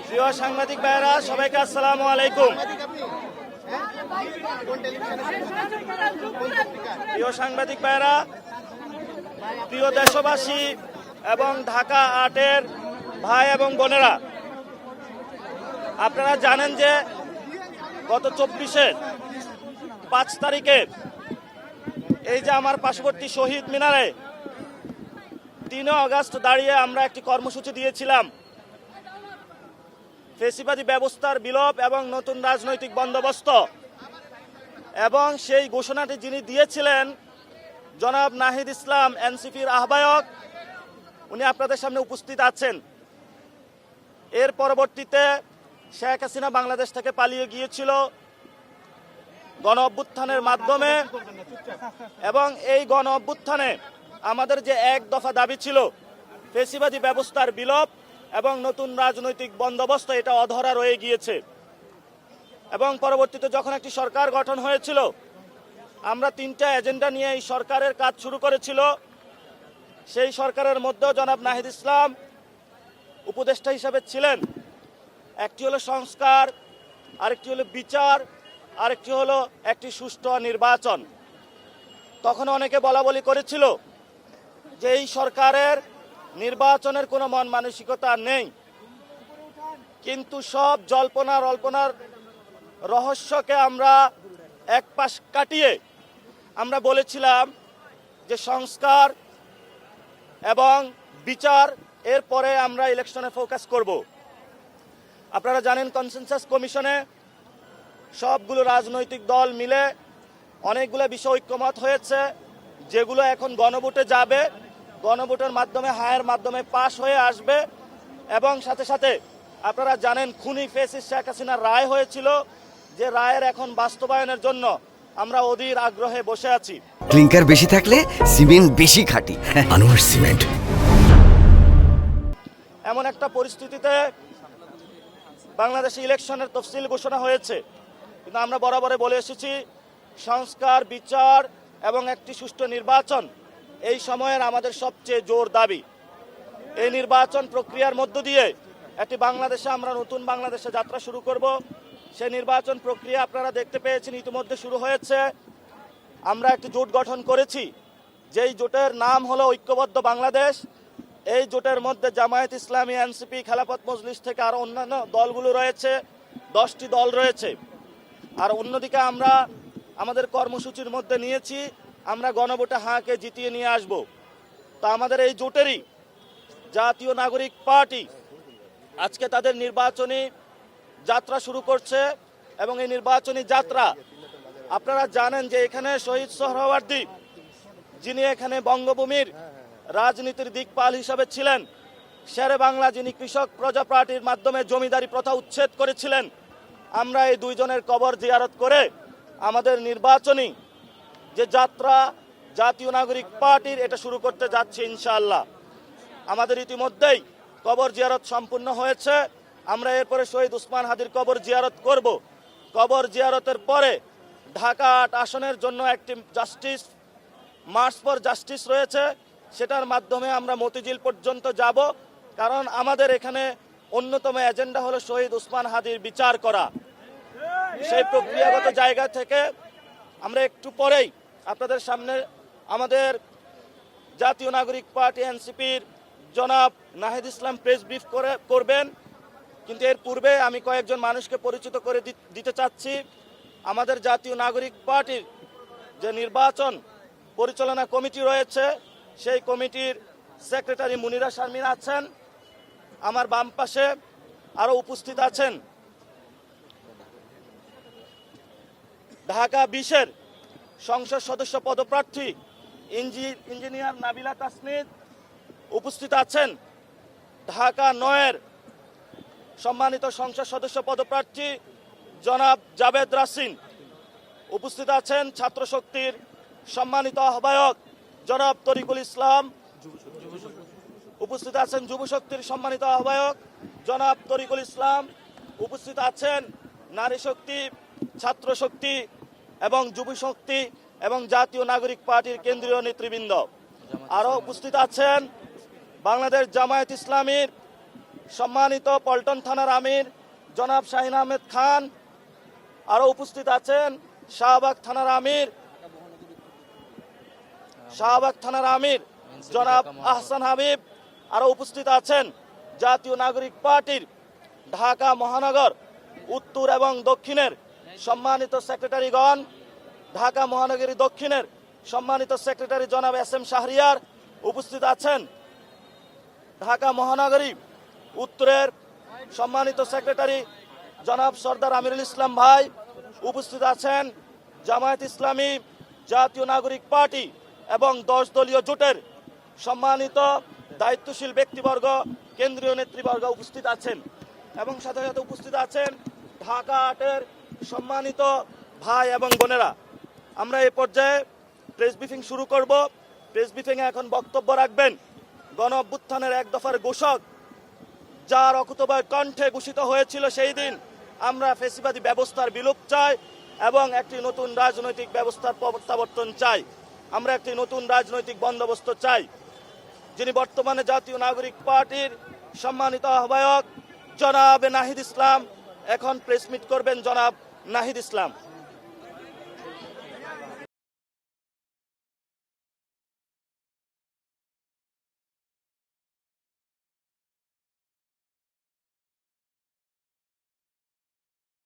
প্রিয় সাংবাদিক ভাইরা, সবাইকে আসসালামু আলাইকুম। প্রিয় সাংবাদিক ভাইরা, প্রিয় দেশবাসী এবং ঢাকা ৮-এর ভাই এবং বোনেরা, আপনারা জানেন যে গত ৫ তারিখে এই যে আমার পার্শ্ববর্তী শহীদ মিনারে ৩ আগস্ট দাঁড়িয়ে আমরা একটি কর্মসূচি দিয়েছিলাম, ফ্যাসিবাদী ব্যবস্থার বিলোপ এবং নতুন রাজনৈতিক বন্দোবস্ত। এবং সেই ঘোষণাটি যিনি দিয়েছিলেন জনাব নাহিদ ইসলাম, এনসিপির আহ্বায়ক, উনি আপনাদের সামনে উপস্থিত আছেন। এর পরবর্তীতে শেখ হাসিনা বাংলাদেশ থেকে পালিয়ে গিয়েছিল গণ অভ্যুত্থানের মাধ্যমে, এবং এই গণ অভ্যুত্থানে আমাদের যে এক দফা দাবি ছিল ফ্যাসিবাদী ব্যবস্থার বিলোপ এবং নতুন রাজনৈতিক বন্দোবস্ত, এটা অধরা রয়ে গিয়েছে। এবং পরবর্তীতে যখন একটি সরকার গঠন হয়েছিল, আমরা ৩টা এজেন্ডা নিয়ে এই সরকারের কাজ শুরু করেছিল। সেই সরকারের মধ্যেও জনাব নাহিদ ইসলাম উপদেষ্টা হিসাবে ছিলেন। একটি হলো সংস্কার, আরেকটি হলো বিচার, আরেকটি হলো একটি সুষ্ঠু নির্বাচন। তখন অনেকে বলাবলি করেছিল যে এই সরকারের নির্বাচনের কোনো মন মানসিকতা নেই, কিন্তু সব জল্পনার রহস্যকে আমরা এক পাশ কাটিয়ে আমরা বলেছিলাম যে সংস্কার এবং বিচার, এরপরে আমরা ইলেকশনে ফোকাস করব। আপনারা জানেন কনসেনসাস কমিশনে সবগুলো রাজনৈতিক দল মিলে অনেকগুলো বিষয় ঐক্যমত হয়েছে, যেগুলো এখন গণভোটে যাবে, গণভোটের মাধ্যমে হায়ের মাধ্যমে পাশ হয়ে আসবে। এবং সাথে সাথে আপনারা জানেন খুনি ফ্যাসিস্ট শেখ হাসিনার রায় হয়েছিল, যে রায়ের এখন বাস্তবায়নের জন্য আমরা অধীর আগ্রহে বসে আছি। ক্লিংকার বেশি থাকলে সিমেন্ট বেশি খাঁটি। আনোয়ার সিমেন্ট। এমন একটা পরিস্থিতিতে বাংলাদেশে ইলেকশনের তফসিল ঘোষণা হয়েছে, কিন্তু আমরা বরাবরে বলে এসেছি সংস্কার, বিচার এবং একটি সুষ্ঠু নির্বাচন এই সময়ের আমাদের সবচেয়ে জোর দাবি। এই নির্বাচন প্রক্রিয়ার মধ্য দিয়ে একটি বাংলাদেশে আমরা নতুন বাংলাদেশে যাত্রা শুরু করব। সেই নির্বাচন প্রক্রিয়া আপনারা দেখতে পেয়েছেন ইতিমধ্যে শুরু হয়েছে। আমরা একটি জোট গঠন করেছি, যেই জোটের নাম হলো ঐক্যবদ্ধ বাংলাদেশ। এই জোটের মধ্যে জামায়াত ইসলামী, এনসিপি, খেলাফত মজলিস থেকে আরও অন্যান্য দলগুলো রয়েছে, 10টি দল রয়েছে। আর অন্যদিকে আমরা আমাদের কর্মসূচির মধ্যে নিয়েছি আমরা গণভোটে হাঁকে জিতিয়ে নিয়ে আসব। তা আমাদের এই জোটেরই জাতীয় নাগরিক পার্টি আজকে তাদের নির্বাচনী যাত্রা শুরু করছে। এবং এই নির্বাচনী যাত্রা আপনারা জানেন যে এখানে শহীদ সোহরাওয়ার্দী, যিনি এখানে বঙ্গভূমির রাজনীতির দিকপাল হিসাবে ছিলেন, শেরে বাংলা যিনি কৃষক প্রজা পার্টির মাধ্যমে জমিদারি প্রথা উচ্ছেদ করেছিলেন, আমরা এই দুইজনের কবর জিয়ারত করে আমাদের নির্বাচনী যে যাত্রা জাতীয় নাগরিক পার্টির, এটা শুরু করতে যাচ্ছে ইনশাআল্লাহ। আমাদের ইতিমধ্যেই কবর জিয়ারত সম্পূর্ণ হয়েছে। আমরা এরপরে শহীদ ওসমান হাদির কবর জিয়ারত করব। কবর জিয়ারতের পরে ঢাকা ৮ আসনের জন্য একটি জাস্টিস মার্চ ফর জাস্টিস রয়েছে, সেটার মাধ্যমে আমরা মতিঝিল পর্যন্ত যাব। কারণ আমাদের এখানে অন্যতম এজেন্ডা হলো শহীদ ওসমান হাদির বিচার করা। সেই প্রক্রিয়াগত জায়গা থেকে আমরা একটু পরেই আপনাদের সামনে আমাদের জাতীয় নাগরিক পার্টি এনসিপির জনাব নাহিদ ইসলাম প্রেস ব্রিফ করবেন। কিন্তু এর পূর্বে আমি কয়েকজন মানুষকে পরিচিত করে দিতে চাচ্ছি। আমাদের জাতীয় নাগরিক পার্টির যে নির্বাচন পরিচালনা কমিটি রয়েছে, সেই কমিটির সেক্রেটারি মুনিরা শারমিন আছেন। আমার বাম পাশে আরও উপস্থিত আছেন ঢাকা 20-এর সংসদ সদস্য পদপ্রার্থী ইঞ্জিনিয়ার নাবিলা তাসনিদ, উপস্থিত আছেন ঢাকা 9-এর সম্মানিত সংসদ সদস্য পদপ্রার্থী জনাব জাবেদ রাসিন, উপস্থিত আছেন ছাত্র শক্তির সম্মানিত আহ্বায়ক জনাব তরিকুল ইসলাম, উপস্থিত আছেন যুব শক্তির সম্মানিত আহ্বায়ক জনাব তরিকুল ইসলাম, উপস্থিত আছেন নারী শক্তি, ছাত্র শক্তি এবং যুব শক্তি এবং জাতীয় নাগরিক পার্টির কেন্দ্রীয় নেতৃবৃন্দ। আরও উপস্থিত আছেন বাংলাদেশ জামায়াত ইসলামীর সম্মানিত পল্টন থানার আমির জনাব শাহিন আহমেদ খান, আরো উপস্থিত আছেন শাহবাগ থানার আমির জনাব আহসান হাবিব, আরো উপস্থিত আছেন জাতীয় নাগরিক পার্টির ঢাকা মহানগর উত্তর এবং দক্ষিণের সম্মানিত সেক্রেটারিগণ, ঢাকা মহানগরী দক্ষিণের সম্মানিত সেক্রেটারি জনাব এস এম শাহরিয়ার উপস্থিত আছেন, ঢাকা মহানগরী উত্তরের সম্মানিত সেক্রেটারি জনাব সর্দার আমিরুল ইসলাম ভাই উপস্থিত আছেন, জামায়াত ইসলামী, জাতীয় নাগরিক পার্টি এবং 10 দলীয় জোটের সম্মানিত দায়িত্বশীল ব্যক্তিবর্গ, কেন্দ্রীয় নেতৃবর্গ উপস্থিত আছেন এবং সাথে সাথে উপস্থিত আছেন ঢাকা আটের সম্মানিত ভাই এবং বোনেরা। আমরা এই পর্যায়ে প্রেস ব্রিফিং শুরু করব। প্রেস ব্রিফিংয়ে এখন বক্তব্য রাখবেন গণ অভ্যুত্থানের এক দফার ঘোষক, যার অকুতোভয় কণ্ঠে ঘোষিত হয়েছিল সেই দিন আমরা ফ্যাসিবাদী ব্যবস্থার বিলোপ চাই এবং একটি নতুন রাজনৈতিক ব্যবস্থার প্রত্যাবর্তন চাই, আমরা একটি নতুন রাজনৈতিক বন্দোবস্ত চাই, যিনি বর্তমানে জাতীয় নাগরিক পার্টির সম্মানিত আহ্বায়ক জনাব নাহিদ ইসলাম। এখন প্রেস মিট করবেন জনাব নাহিদ ইসলাম।